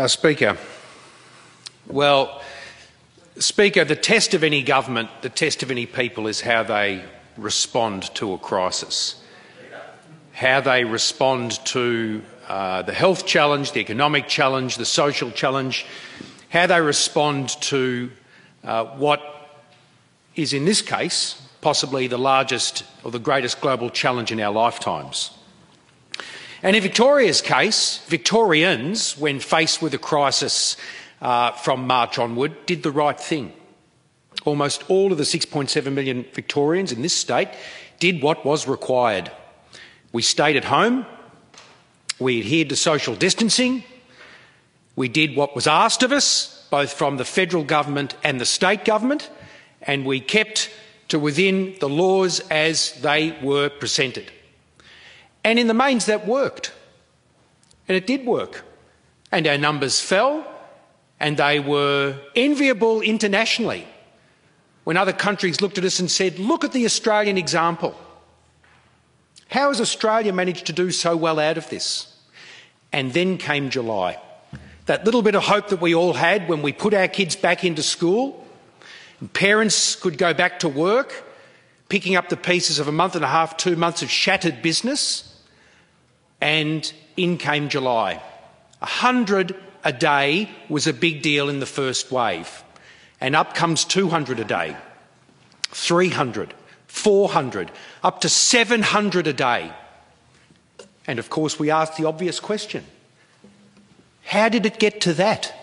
Speaker. Well, Speaker, the test of any government, the test of any people is how they respond to a crisis, how they respond to the health challenge, the economic challenge, the social challenge, how they respond to what is, in this case, possibly the largest or the greatest global challenge in our lifetimes. And in Victoria's case, Victorians, when faced with a crisis from March onward, did the right thing. Almost all of the 6.7 million Victorians in this state did what was required. We stayed at home, we adhered to social distancing, we did what was asked of us, both from the federal government and the state government, and we kept to within the laws as they were presented. And in the mains that worked. And it did work. And our numbers fell, and they were enviable internationally when other countries looked at us and said, look at the Australian example. How has Australia managed to do so well out of this? And then came July. That little bit of hope that we all had when we put our kids back into school, and parents could go back to work, picking up the pieces of a month and a half, 2 months of shattered business, and in came July. 100 a day was a big deal in the first wave, and up comes 200 a day, 300, 400, up to 700 a day. And of course we asked the obvious question, how did it get to that?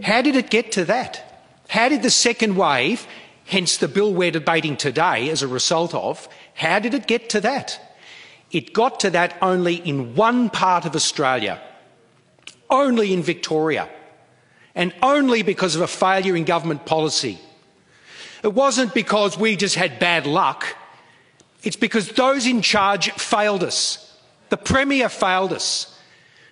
How did it get to that? How did the second wave, hence the bill we're debating today as a result of, how did it get to that? It got to that only in one part of Australia, only in Victoria, and only because of a failure in government policy. It wasn't because we just had bad luck. It's because those in charge failed us. The Premier failed us.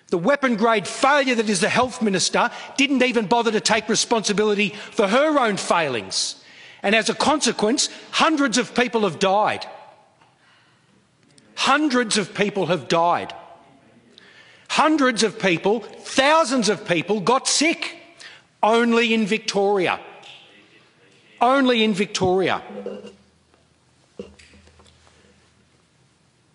The weapon-grade failure that is the Health Minister didn't even bother to take responsibility for her own failings. And as a consequence, hundreds of people have died. Hundreds of people have died. Hundreds of people, thousands of people got sick. Only in Victoria. Only in Victoria.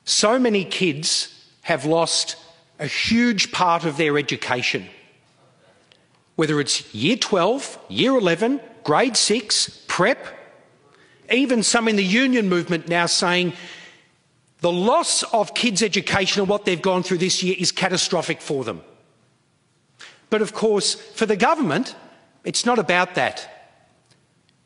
So many kids have lost a huge part of their education. Whether it's Year 12, Year 11, Grade 6, prep, even some in the union movement now saying the loss of kids' education and what they've gone through this year is catastrophic for them. But of course, for the government, it's not about that.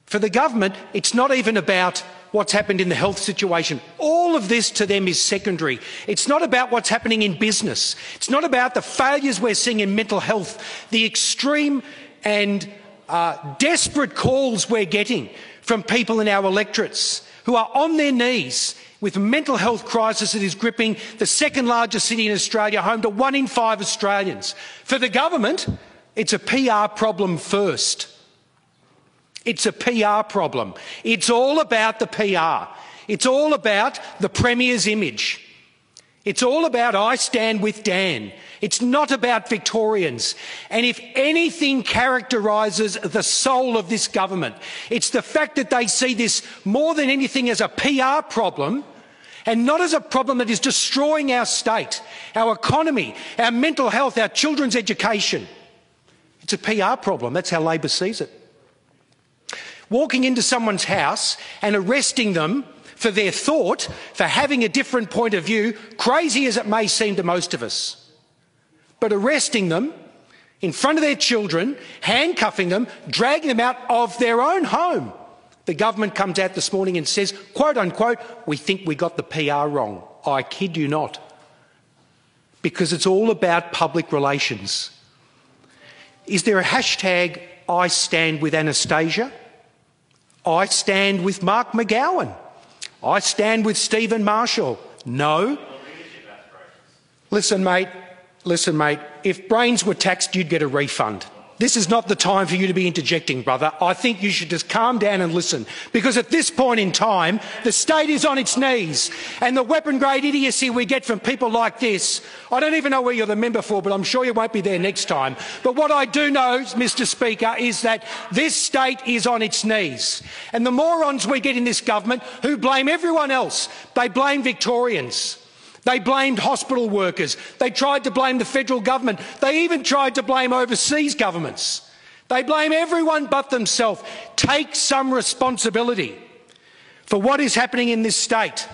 For the government, it's not even about what's happened in the health situation. All of this to them is secondary. It's not about what's happening in business. It's not about the failures we're seeing in mental health, the extreme and desperate calls we're getting from people in our electorates who are on their knees with a mental health crisis that is gripping the second largest city in Australia, home to 1 in 5 Australians. For the government, it's a PR problem first. It's a PR problem. It's all about the PR. It's all about the Premier's image. It's all about I stand with Dan. It's not about Victorians. And if anything characterises the soul of this government, it's the fact that they see this more than anything as a PR problem and not as a problem that is destroying our state, our economy, our mental health, our children's education. It's a PR problem. That's how Labor sees it. Walking into someone's house and arresting them for their thought, for having a different point of view, crazy as it may seem to most of us, but arresting them in front of their children, handcuffing them, dragging them out of their own home. The government comes out this morning and says, quote unquote, we think we got the PR wrong. I kid you not. Because it's all about public relations. Is there a hashtag I stand with Anastasia? I stand with Mark McGowan. I stand with Stephen Marshall. No. Listen, mate, if brains were taxed, you'd get a refund. this is not the time for you to be interjecting, brother. I think you should just calm down and listen, because at this point in time, the state is on its knees, and the weapon-grade idiocy we get from people like this, I don't even know where you're the member for, but I'm sure you won't be there next time. But what I do know, Mr Speaker, is that this state is on its knees. And the morons we get in this government who blame everyone else, they blame Victorians. They blamed hospital workers. They tried to blame the federal government. They even tried to blame overseas governments. They blame everyone but themselves. Take some responsibility for what is happening in this state,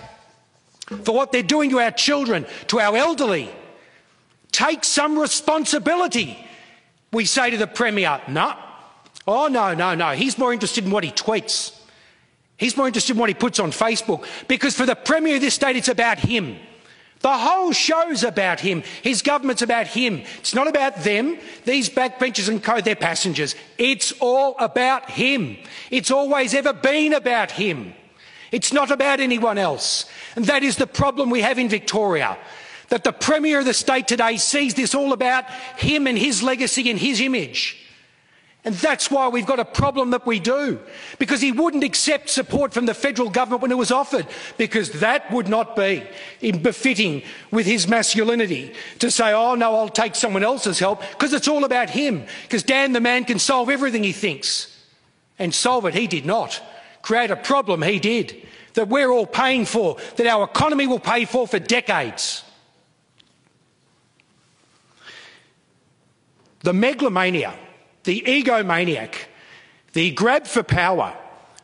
for what they're doing to our children, to our elderly. Take some responsibility. We say to the Premier, no. Oh, no. He's more interested in what he tweets. He's more interested in what he puts on Facebook, because for the Premier of this state, it's about him. The whole show's about him. His government's about him. It's not about them. These backbenchers and co, they're passengers. It's all about him. It's always ever been about him. It's not about anyone else. And that is the problem we have in Victoria, that the Premier of the state today sees this all about him and his legacy and his image. And that's why we've got a problem that we do, because he wouldn't accept support from the federal government when it was offered, because that would not be befitting with his masculinity to say, oh no, I'll take someone else's help, because it's all about him, because Dan the man can solve everything he thinks. And solve it he did not. Create a problem he did, that we're all paying for, that our economy will pay for decades. The megalomania, the egomaniac, the grab for power,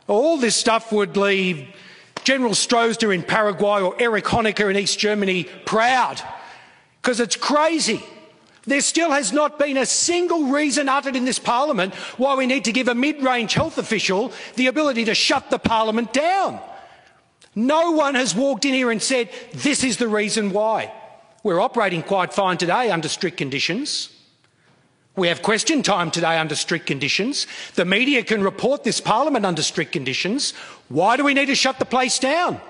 all this stuff would leave General Stroessner in Paraguay or Erich Honecker in East Germany proud, because it's crazy. There still has not been a single reason uttered in this parliament why we need to give a mid-range health official the ability to shut the parliament down. No one has walked in here and said, this is the reason why. We're operating quite fine today under strict conditions. We have question time today under strict conditions. The media can report this parliament under strict conditions. Why do we need to shut the place down?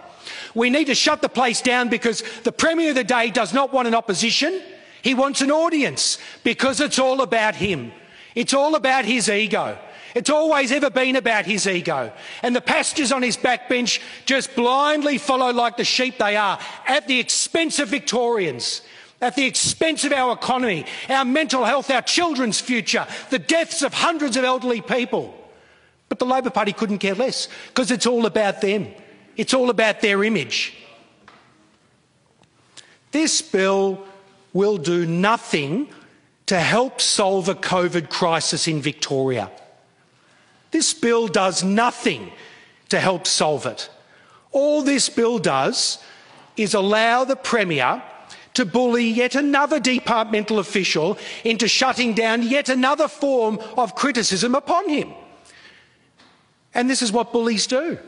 We need to shut the place down because the Premier of the day does not want an opposition. He wants an audience, because it's all about him. It's all about his ego. It's always ever been about his ego. And the passengers on his backbench just blindly follow like the sheep they are, at the expense of Victorians, at the expense of our economy, our mental health, our children's future, the deaths of hundreds of elderly people. But the Labor Party couldn't care less, because it's all about them. It's all about their image. This bill will do nothing to help solve a COVID crisis in Victoria. This bill does nothing to help solve it. All this bill does is allow the Premier to bully yet another departmental official into shutting down yet another form of criticism upon him. And this is what bullies do.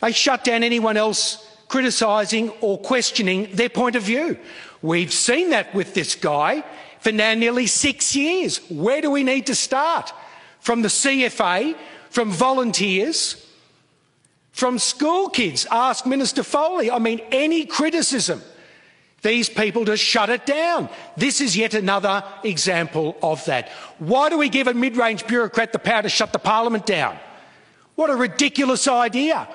They shut down anyone else criticising or questioning their point of view. We've seen that with this guy for now nearly 6 years. Where do we need to start? From the CFA, from volunteers, from school kids. Ask Minister Foley. I mean, any criticism, these people just shut it down. This is yet another example of that. Why do we give a mid-range bureaucrat the power to shut the parliament down? What a ridiculous idea.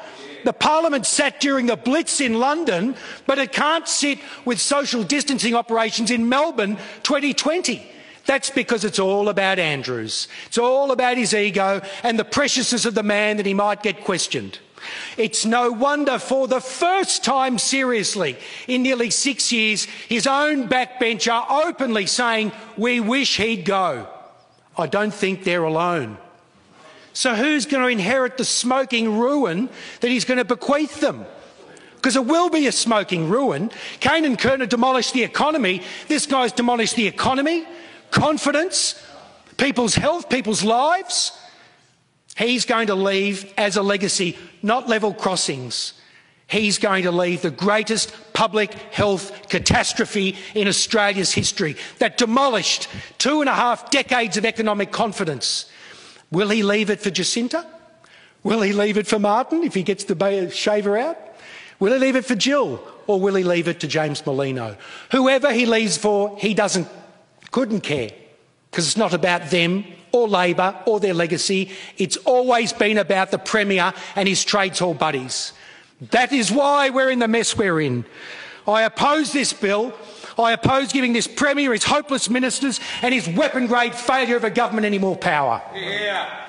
The parliament sat during the Blitz in London, but it can't sit with social distancing operations in Melbourne 2020. That's because it's all about Andrews. It's all about his ego and the preciousness of the man that he might get questioned. It's no wonder, for the first time seriously in nearly 6 years, his own backbencher openly saying, we wish he'd go. I don't think they're alone. So who's going to inherit the smoking ruin that he's going to bequeath them? Because it will be a smoking ruin. Kane and Kerner demolished the economy. This guy's demolished the economy, confidence, people's health, people's lives. He's going to leave as a legacy, not level crossings. He's going to leave the greatest public health catastrophe in Australia's history that demolished 2.5 decades of economic confidence. Will he leave it for Jacinta? Will he leave it for Martin if he gets the shaver out? Will he leave it for Jill, or will he leave it to James Merlino? Whoever he leaves for, he couldn't care. because it's not about them or Labor or their legacy. It's always been about the Premier and his trades hall buddies. That is why we're in the mess we're in. I oppose this bill. I oppose giving this Premier, his hopeless ministers and his weapon-grade failure of a government any more power. Yeah.